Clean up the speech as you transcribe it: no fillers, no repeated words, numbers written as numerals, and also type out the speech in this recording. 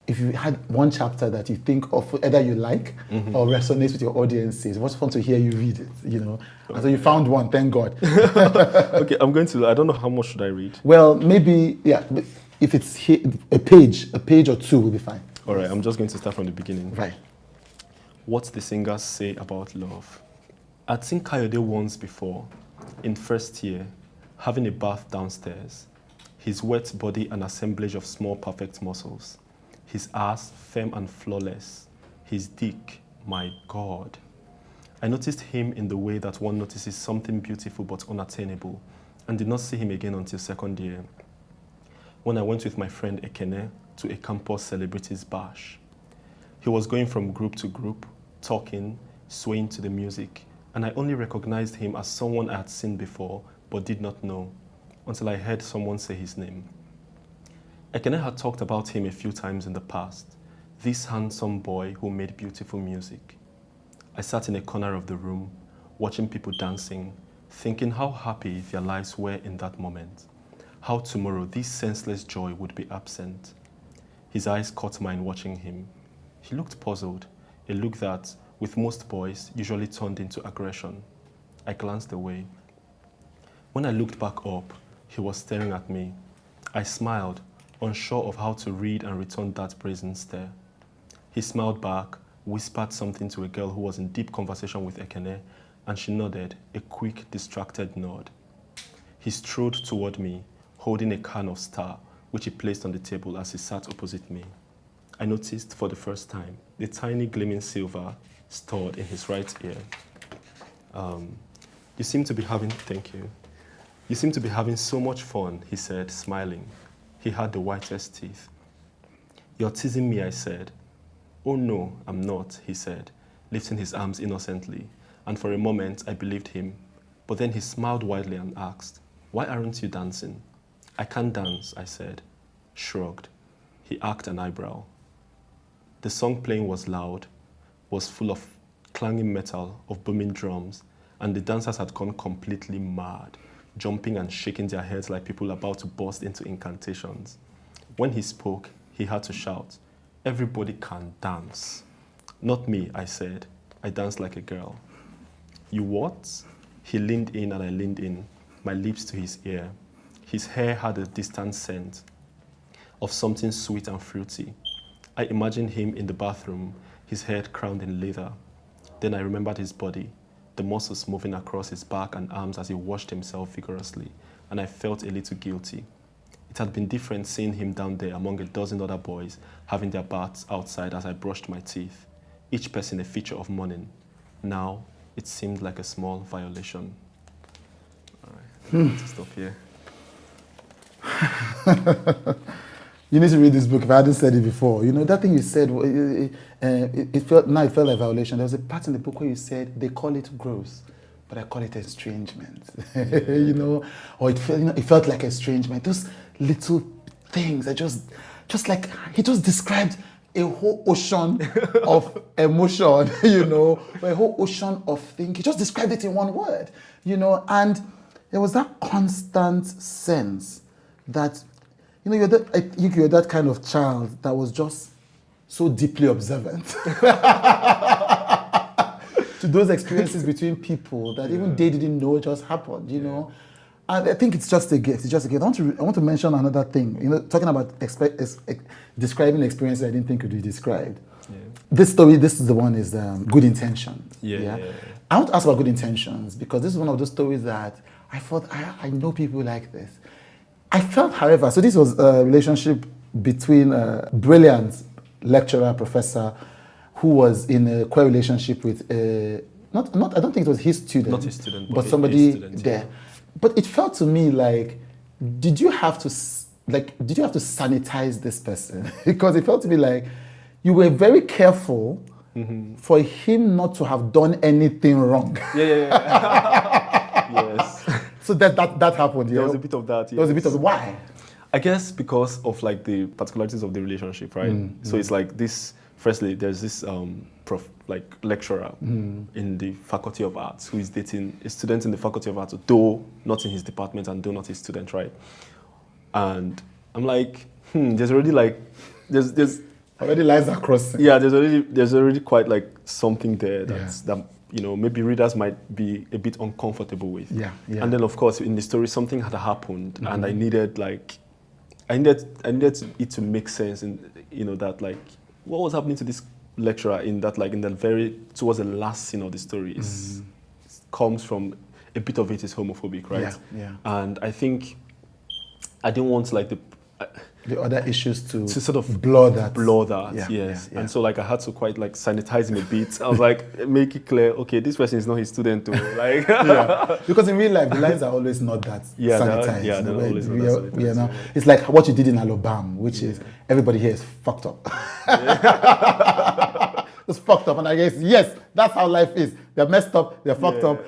if you had one chapter that you think of either you like or resonates with your audiences, what's fun to hear you read it, you know. And so you found one, thank God. Okay, I don't know how much should I read. Well, maybe, yeah, if it's a page or two will be fine. All right, I'm just going to start from the beginning. Right. What the singers say about love. I'd seen Kayode once before, in first year, having a bath downstairs. His wet body an assemblage of small perfect muscles. His ass firm and flawless. His dick, my God. I noticed him in the way that one notices something beautiful but unattainable, and did not see him again until second year, when I went with my friend Ekene to a campus celebrities bash. He was going from group to group, talking, swaying to the music, and I only recognized him as someone I had seen before but did not know, until I heard someone say his name. Ekene had talked about him a few times in the past, this handsome boy who made beautiful music. I sat in a corner of the room, watching people dancing, thinking how happy their lives were in that moment, how tomorrow this senseless joy would be absent. His eyes caught mine watching him. He looked puzzled, a look that, with most boys, usually turned into aggression. I glanced away. When I looked back up, he was staring at me. I smiled, unsure of how to read and return that brazen stare. He smiled back, whispered something to a girl who was in deep conversation with Ekene, and she nodded, a quick, distracted nod. He strode toward me, holding a can of Star, which he placed on the table as he sat opposite me. I noticed for the first time the tiny gleaming silver stored in his right ear. Thank you. You seem to be having so much fun, he said, smiling. He had the whitest teeth. You're teasing me, I said. Oh no, I'm not, he said, lifting his arms innocently, and for a moment I believed him. But then he smiled widely and asked, why aren't you dancing? I can't dance, I said. Shrugged. He arched an eyebrow. The song playing was loud, was full of clanging metal, of booming drums, and the dancers had gone completely mad, jumping and shaking their heads like people about to burst into incantations. When he spoke, he had to shout, everybody can dance. Not me, I said. I danced like a girl. You what? He leaned in and I leaned in, my lips to his ear. His hair had a distant scent of something sweet and fruity. I imagined him in the bathroom, his head crowned in leather. Then I remembered his body, the muscles moving across his back and arms as he washed himself vigorously, and I felt a little guilty. It had been different seeing him down there among a dozen other boys having their baths outside as I brushed my teeth, each person a feature of morning. Now, it seemed like a small violation. All right, let's stop here. You need to read this book if I hadn't said it before. You know, that thing you said, it felt like violation. There was a part in the book where you said they call it growth, but I call it estrangement. You know, or it felt like estrangement. Those little things, just like he just described a whole ocean of emotion, you know, or a whole ocean of thinking. He just described it in one word, you know, and there was that constant sense that, you know, I think you're that kind of child that was just so deeply observant to those experiences between people that even they didn't know just happened, you know. And I think it's just a gift. It's just a gift. I want to mention another thing. You know, talking about describing experiences I didn't think could be described. Yeah. This is the one is good intentions. Yeah. I want to ask about good intentions because this is one of those stories that I thought I know people like this. I felt, however, so this was a relationship between a brilliant lecturer, professor, who was in a queer relationship with not I don't think it was his student. Not his student, but somebody student, there. Yeah. But it felt to me like, did you have to sanitize this person? Because it felt to me like you were very careful for him not to have done anything wrong. Yeah. Yes. So that happened. There was a bit of that. Yes. There was a bit of why? I guess because of like the particularities of the relationship, right? So it's like this. Firstly, there's this lecturer in the Faculty of Arts who is dating a student in the Faculty of Arts, though not in his department and though not his student, right? And I'm like, there's already like, there's Already lines are crossing. Yeah, there's already quite like something there that maybe readers might be a bit uncomfortable with. Yeah. And then of course in the story something had happened, and I needed it to make sense, and that like what was happening to this lecturer in that very towards the last scene of the story comes from a bit of it is homophobic, right? Yeah. And I think I didn't want like the other issues to sort of blur that. Yes. And so like I had to quite like sanitize him a bit. I was like, make it clear, okay, this person is not his student too. Like Because in real life the lines are always not that sanitized. They're always not that sanitized. It's like what you did in Alabama, which is everybody here is fucked up. It's fucked up, and I guess yes, that's how life is. They're messed up, they're fucked up.